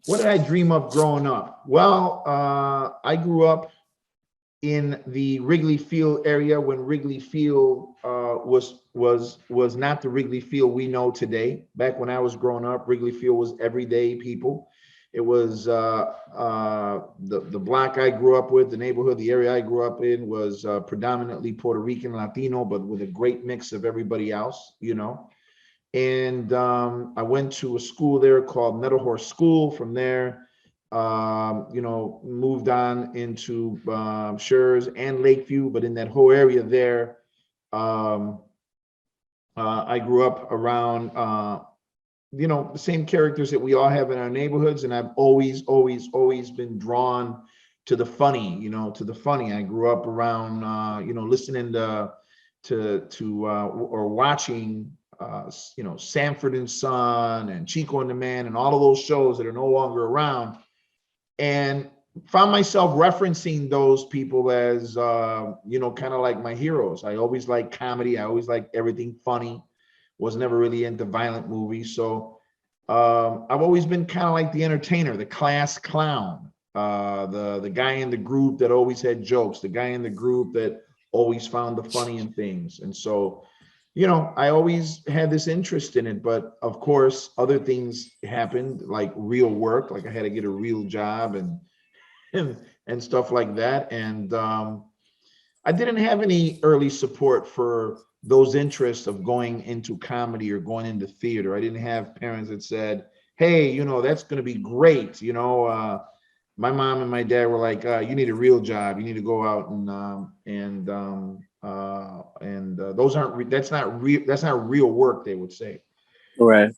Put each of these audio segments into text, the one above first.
What did I dream of growing up? Well, I grew up in the Wrigley Field area when Wrigley Field was not the Wrigley Field we know today. Back when I was growing up, Wrigley Field was everyday people. It was the block I grew up with, the neighborhood, the area I grew up in was predominantly Puerto Rican, Latino, but with a great mix of everybody else, you know. And I went to a school there called Meadow Horse School. From there, moved on into Schurz and Lakeview, but in that whole area there, I grew up around, the same characters that we all have in our neighborhoods, and I've always been drawn to the funny, I grew up around, listening or watching Sanford and Son and Chico and the Man and all of those shows that are no longer around, and found myself referencing those people as kind of like my heroes. I always liked comedy. I always liked everything funny. Was never really into violent movies. So I've always been kind of like the entertainer, the class clown, the guy in the group that always had jokes, the guy in the group that always found the funny in things. And so I always had this interest in it, but of course, other things happened, like real work, like I had to get a real job and stuff like that. And I didn't have any early support for those interests of going into comedy or going into theater. I didn't have parents that said, hey, that's going to be great. My mom and my dad were like, you need a real job. You need to go out that's not real work, they would say. Right.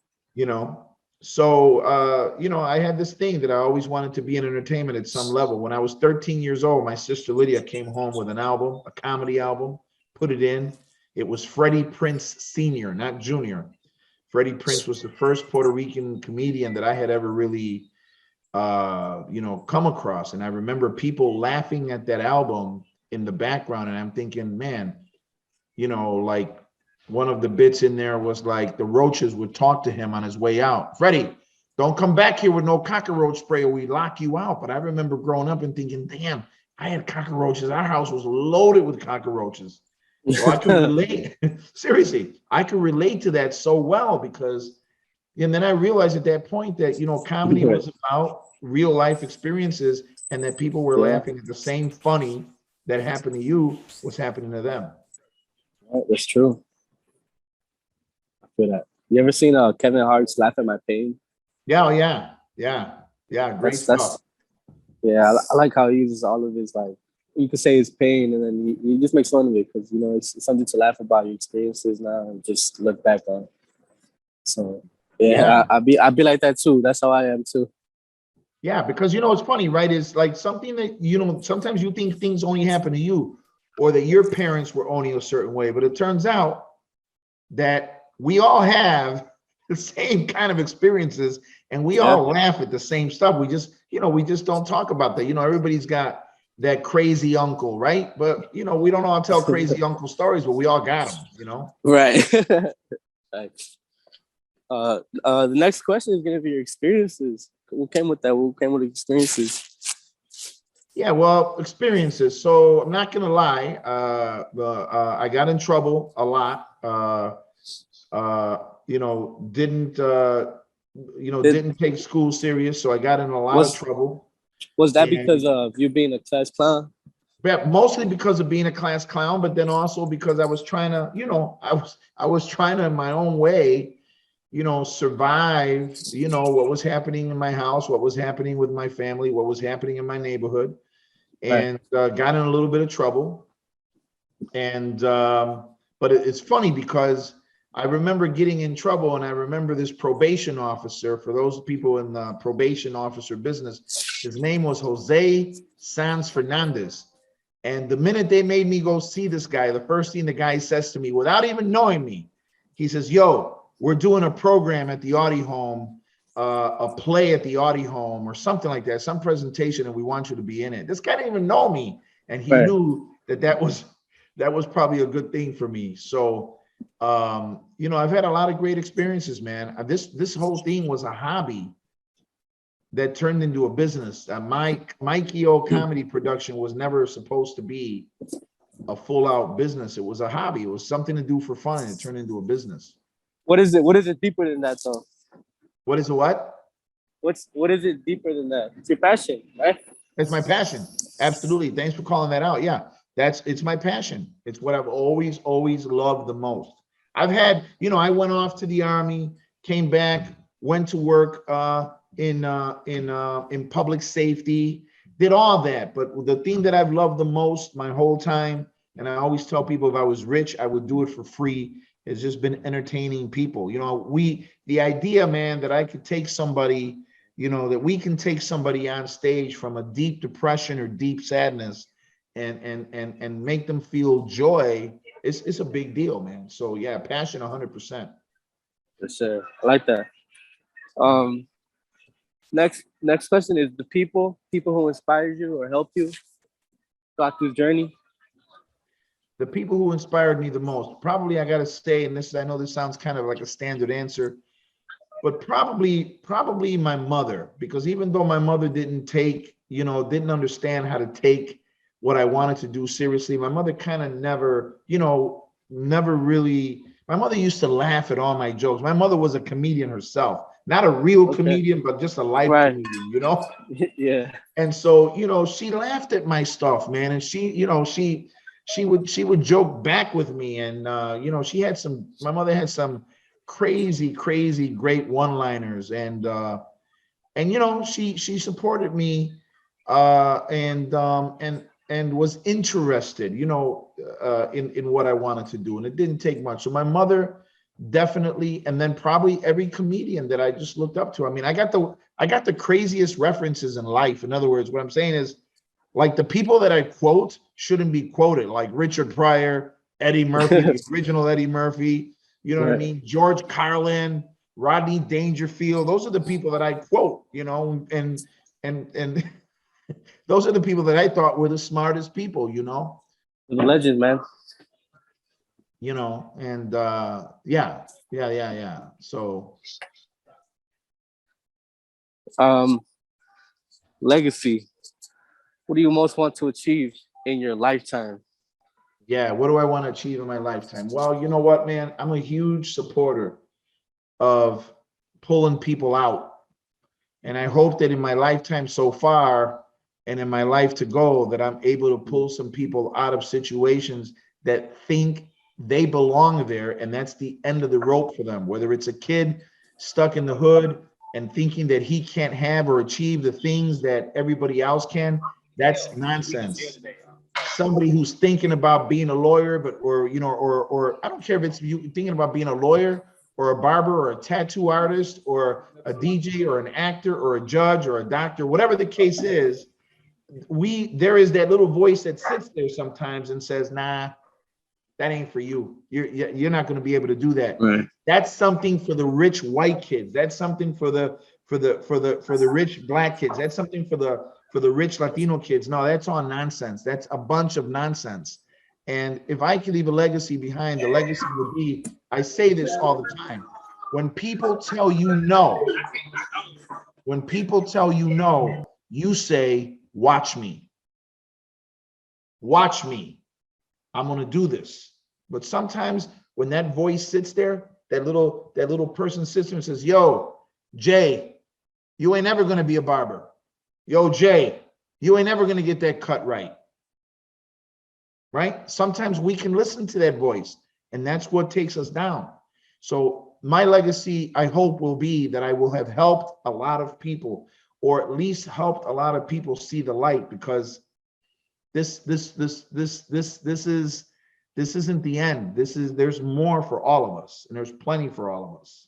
So I had this thing that I always wanted to be in entertainment at some level. When I was 13 years old, my sister Lydia came home with an album, a comedy album, put it in. It was Freddie Prinze Sr., not Jr. Freddie Prinze was the first Puerto Rican comedian that I had ever really come across. And I remember people laughing at that album in the background, and I'm thinking, man, like one of the bits in there was like the roaches would talk to him on his way out. Freddie, don't come back here with no cockroach spray or we lock you out. But I remember growing up and thinking, damn, I had cockroaches. Our house was loaded with cockroaches. So I can relate. Seriously, I can relate to that so well because, and then I realized at that point that, comedy was about real life experiences and that people were laughing at the same funny that happened to you was happening to them. Right, that's true. I feel that. You ever seen Kevin Hart's Laugh at My Pain? Yeah. Great stuff. Yeah, I like how he uses all of his, like, you could say his pain, and then he just makes fun of it because it's something to laugh about your experiences now and just look back on. So I'd be like that too. That's how I am too. Yeah, because it's funny, right? It's like something that sometimes you think things only happen to you, or that your parents were only a certain way, but it turns out that we all have the same kind of experiences, and we all laugh at the same stuff. We just don't talk about that. Everybody's got that crazy uncle, right? But we don't all tell crazy uncle stories, but we all got them, Right. Right. The next question is gonna be your experiences. What came with that? What came with the experiences? Yeah, well, experiences. So I'm not gonna lie. I got in trouble a lot. Didn't take school serious, so I got in a lot of trouble. Was that because of you being a class clown? Yeah, mostly because of being a class clown, but then also because I was trying to, I was trying to in my own way, survive, what was happening in my house, what was happening with my family, what was happening in my neighborhood, and got in a little bit of trouble. And but it's funny because I remember getting in trouble, and I remember this probation officer, for those people in the probation officer business, his name was Jose Sanz Fernandez. And the minute they made me go see this guy, the first thing the guy says to me, without even knowing me, he says, yo, we're doing a program at the Audi Home, a play at the Audi Home or something like that, some presentation, and we want you to be in it. This guy didn't even know me. And he knew that was probably a good thing for me. So, I've had a lot of great experiences, man. This whole thing was a hobby that turned into a business. Mikey O comedy production was never supposed to be a full out business. It was a hobby. It was something to do for fun, and it turned into a business. What is it? What is it deeper than that, though? What is it? What? What is it deeper than that? It's your passion, right? It's my passion. Absolutely. Thanks for calling that out. Yeah, it's my passion. It's what I've always loved the most. I've had, I went off to the Army, came back, went to work in public safety, did all that. But the thing that I've loved the most my whole time, and I always tell people, if I was rich, I would do it for free, has just been entertaining people. The idea, man, that I could take somebody, that we can take somebody on stage from a deep depression or deep sadness and make them feel joy, it's a big deal, man. So yeah, passion 100%. For sure. I like that. Next question is the people who inspired you or helped you throughout this journey. The people who inspired me the most, probably I got to say, and I know this sounds kind of like a standard answer, but probably my mother, because even though my mother didn't understand how to take what I wanted to do seriously, my mother kind of never really, my mother used to laugh at all my jokes. My mother was a comedian herself, not a real comedian, but just a life comedian, Yeah. And so, she laughed at my stuff, man. And she would joke back with me. And, my mother had some crazy great one-liners. And she supported me and was interested, in what I wanted to do. And it didn't take much. So my mother definitely, and then probably every comedian that I just looked up to. I mean, I got the craziest references in life. In other words, what I'm saying is, like, the people that I quote shouldn't be quoted, like Richard Pryor, Eddie Murphy, the original Eddie Murphy, you know what I mean? George Carlin, Rodney Dangerfield. Those are the people that I quote, and those are the people that I thought were the smartest people, The legend, man. And yeah. So legacy. What do you most want to achieve in your lifetime? Yeah, what do I want to achieve in my lifetime? Well, you know what, man? I'm a huge supporter of pulling people out. And I hope that in my lifetime so far and in my life to go, that I'm able to pull some people out of situations that think they belong there, and that's the end of the rope for them. Whether it's a kid stuck in the hood and thinking that he can't have or achieve the things that everybody else can, that's nonsense. Somebody who's thinking about being a lawyer, or I don't care if it's you thinking about being a lawyer or a barber or a tattoo artist or a DJ or an actor or a judge or a doctor, whatever the case is, there is that little voice that sits there sometimes and says, nah, that ain't for you. You're not going to be able to do that. Right. That's something for the rich white kids. That's something for the rich black kids. That's something for the rich Latino kids. No, that's all nonsense. That's a bunch of nonsense. And if I could leave a legacy behind, the legacy would be, I say this all the time, when people tell you no, you say, watch me. Watch me. I'm going to do this. But sometimes when that voice sits there, that little person sits there and says, yo, Jay, you ain't never going to be a barber. Yo, Jay, you ain't never going to get that cut right. Right? Sometimes we can listen to that voice, and that's what takes us down. So my legacy, I hope, will be that I will have helped a lot of people, or at least helped a lot of people see the light, because this isn't the end. There's more for all of us, and there's plenty for all of us.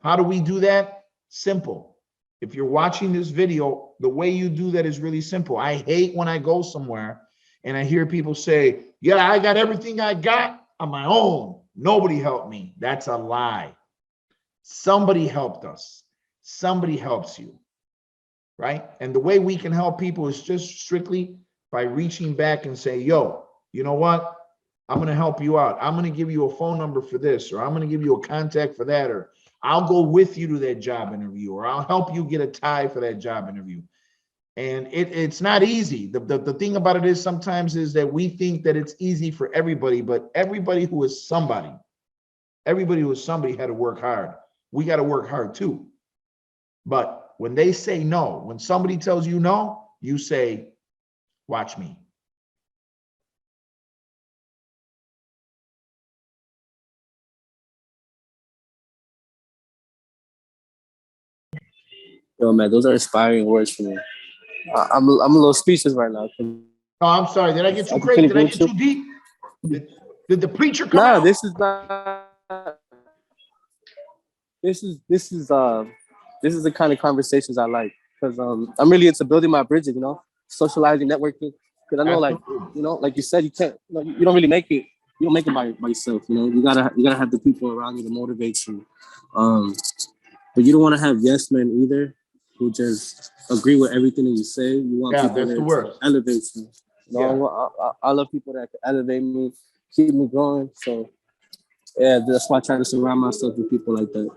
How do we do that? Simple. If you're watching this video, the way you do that is really simple. I hate when I go somewhere and I hear people say, yeah, I got everything I got on my own. Nobody helped me. That's a lie. Somebody helped us. Somebody helps you, right? And the way we can help people is just strictly by reaching back and say, yo, you know what? I'm going to help you out. I'm going to give you a phone number for this, or I'm going to give you a contact for that, or I'll go with you to that job interview, or I'll help you get a tie for that job interview. And it's not easy. The thing about it is sometimes is that we think that it's easy for everybody, but everybody who is somebody had to work hard. We got to work hard too. But when they say no, when somebody tells you no, you say, watch me. Yo, man, those are inspiring words for me. I'm a little speechless right now. Oh, I'm sorry. Did I get too I crazy? can Did I agree get with too deep? Did the preacher come No, out? this is not. This is the kind of conversations I like, because I'm really into building my bridges, you know, socializing, networking. Because I know, like, Absolutely. you know, like you said, you can't, you don't really make it. You don't make it by yourself. You know, you gotta have the people around you to motivate you. But you don't want to have yes men either, who just agree with everything that you say. You want Yeah, people that's there the to worst. elevate you. You know, Yeah. I love people that can elevate me, keep me going. So yeah, that's why I try to surround myself with people like that.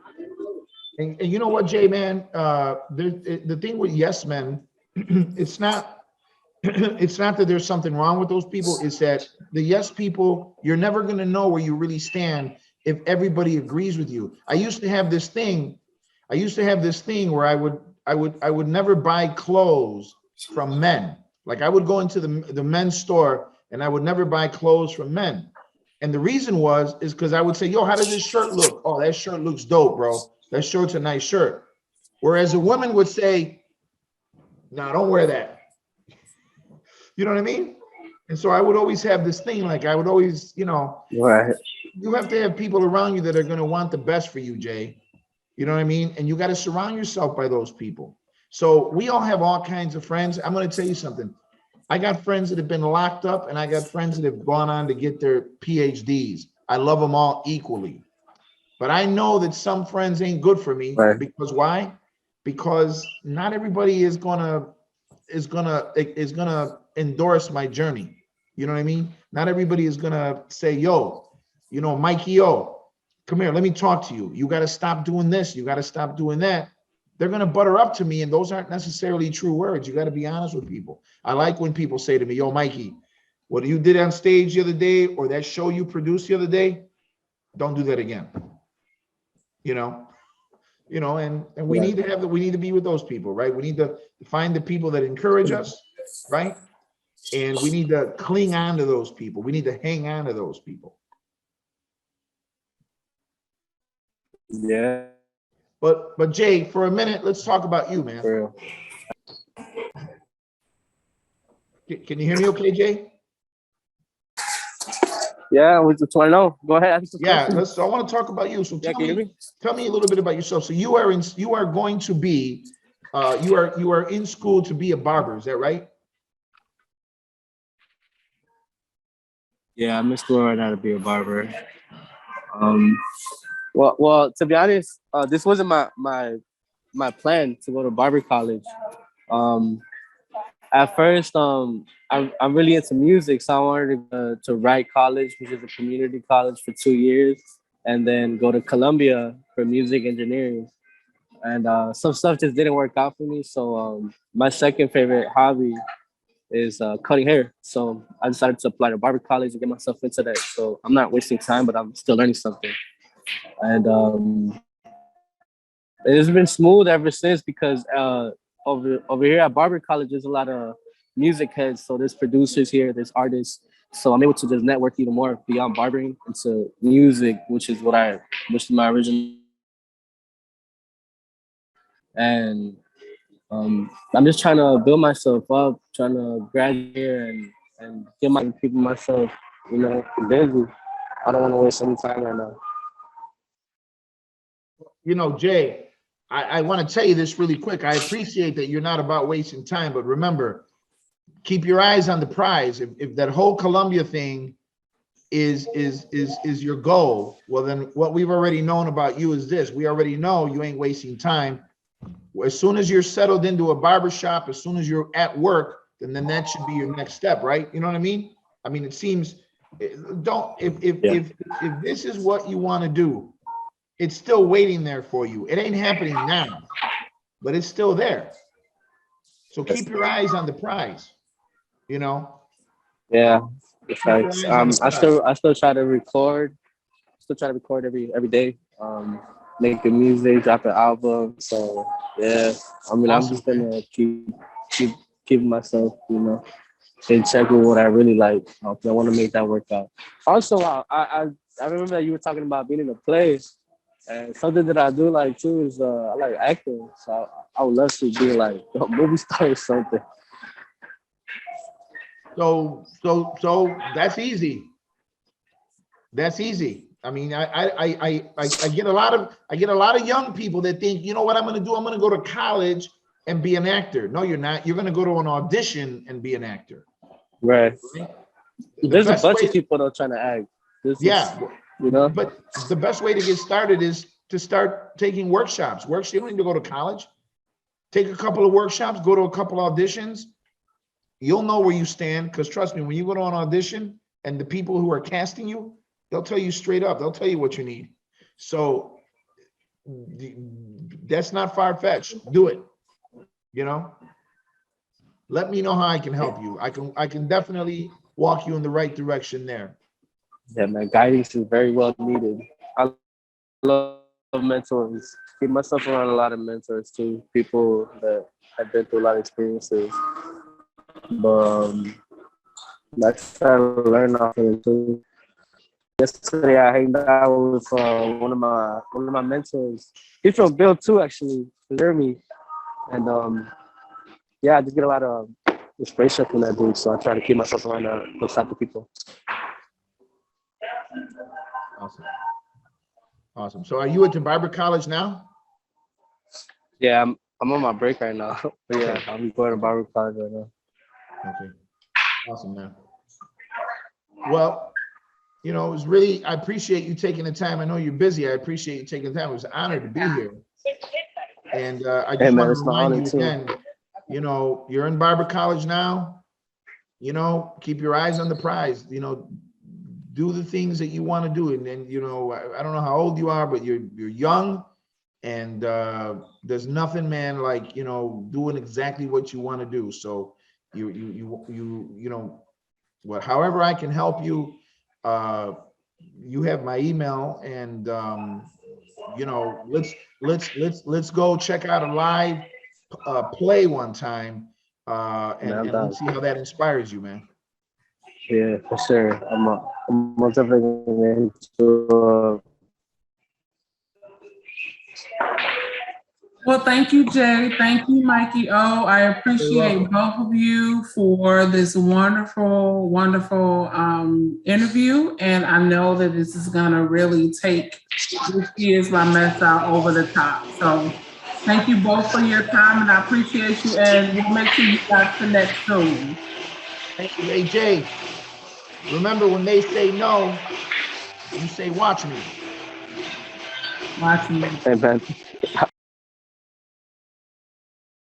And you know what, Jay, man, the thing with yes men, it's not it's not that there's something wrong with those people. It's that the yes people, you're never going to know where you really stand if everybody agrees with you. I used to have this thing where I would never buy clothes from men. Like I would go into the men's store and I would never buy clothes from men. And the reason is because I would say, yo, how does this shirt look? Oh, that shirt looks dope, bro. That shirt's a nice shirt. Whereas a woman would say, no, don't wear that. You know what I mean? And so I would always have this thing, like I would always, Right. you have to have people around you that are going to want the best for you, Jay. You know what I mean? And you got to surround yourself by those people. So we all have all kinds of friends. I'm going to tell you something. I got friends that have been locked up, and I got friends that have gone on to get their PhDs. I love them all equally. But I know that some friends ain't good for me. Right. Because why? Because not everybody is gonna endorse my journey. You know what I mean? Not everybody is gonna say, yo, Mikey, yo, come here, let me talk to you. You got to stop doing this. You got to stop doing that. They're gonna butter up to me, and those aren't necessarily true words. You got to be honest with people. I like when people say to me, yo, Mikey, what you did on stage the other day, or that show you produced the other day, don't do that again. And we need to we need to be with those people, right? We need to find the people that encourage us, right? And we need to cling on to those people. We need to hang on to those people. Yeah. But Jay, for a minute, let's talk about you, man. For real. Can you hear me okay, Jay? Yeah, we just want to know. Go ahead. Yeah, I want to talk about you. So tell me a little bit about yourself. So you are going to be you are in school to be a barber, is that right? Yeah, I'm in school right now to be a barber. Well, to be honest, this wasn't my plan to go to Barber College. At first, I'm really into music, so I wanted to write college, which is a community college, for 2 years, and then go to Columbia for music engineering. And some stuff just didn't work out for me. So my second favorite hobby is cutting hair. So I decided to apply to Barber College and get myself into that. So I'm not wasting time, but I'm still learning something. And it's been smooth ever since, because over here at Barber College, there's a lot of music heads. So there's producers here, there's artists. So I'm able to just network even more beyond barbering into music, which is my original. And I'm just trying to build myself up, trying to graduate here and get my people myself, busy. I don't want to waste any time right now. Jay, I want to tell you this really quick. I appreciate that you're not about wasting time, but remember, keep your eyes on the prize. If that whole Columbia thing is your goal, well, then what we've already known about you is this. We already know you ain't wasting time. As soon as you're settled into a barbershop, as soon as you're at work, then that should be your next step, right? You know what I mean? I mean, it seems, if this is what you want to do, it's still waiting there for you. It ain't happening now, but it's still there. So keep your eyes on the prize, you know? Yeah, it's Keep your like eyes on the prize. I still try to record. Still try to record every day. Making music, dropping albums. So yeah, I mean, I'm Awesome, just man. gonna keep keeping myself, in check with what I really like. I want to make that work out. Also, I remember that you were talking about being in a play, and something that I do like too is I like acting. So I would love to be like a movie star or something. So that's easy. That's easy. I mean, I get a lot of young people that think, you know what I'm going to do? I'm going to go to college and be an actor. No, you're not. You're going to go to an audition and be an actor. Right. Right? The There's a best bunch way, of people that are trying to act. yeah, You know. but the best way to get started is to start taking workshops. You don't need to go to college. Take a couple of workshops, go to a couple of auditions. You'll know where you stand, because trust me, when you go to an audition and the people who are casting you, they'll tell you straight up. They'll tell you what you need. So that's not far-fetched. Do it. You know, let me know how I can help you. I can definitely walk you in the right direction there. Yeah, man, guidance is very well needed. I love mentors. Keep myself around a lot of mentors too, people that have been through a lot of experiences. But I try to learn off of it too. Yesterday, I hanged out with one of my mentors. He's from Bill too, actually, from Jeremy. And yeah, I just get a lot of inspiration from that dude. So I try to keep myself around those type of people. Awesome. Awesome. So are you at the Barber College now? Yeah, I'm on my break right now. But yeah, Okay. I'm going to Barber College right now. Okay. Awesome, man. Well, you know, it was really, I appreciate you taking the time. I know you're busy. I appreciate you taking the time. It was an honor to be here. And I Hey just man, want to it's my remind honor you too. again, you know, you're in Barber College now, you know, keep your eyes on the prize, you know, do the things that you want to do. And then, you know, I don't know how old you are, but you're young, and there's nothing, man, like, you know, doing exactly what you want to do. So you know, what, however I can help you, you have my email, and you know, let's go check out a live play one time, Man, I'm and down. let's see how that inspires you, man. Yeah, for sure. I'm most definitely going to. Well, thank you, Jay. Thank you, Mikey O. I You're appreciate welcome. both of you for this wonderful, wonderful interview. And I know that this is going to really take this year's La Mesa over the top. So thank you both for your time, and I appreciate you. And we'll make sure you guys connect soon. Thank you, AJ. Remember, when they say no, you say, watch me. Watch me. Hey man,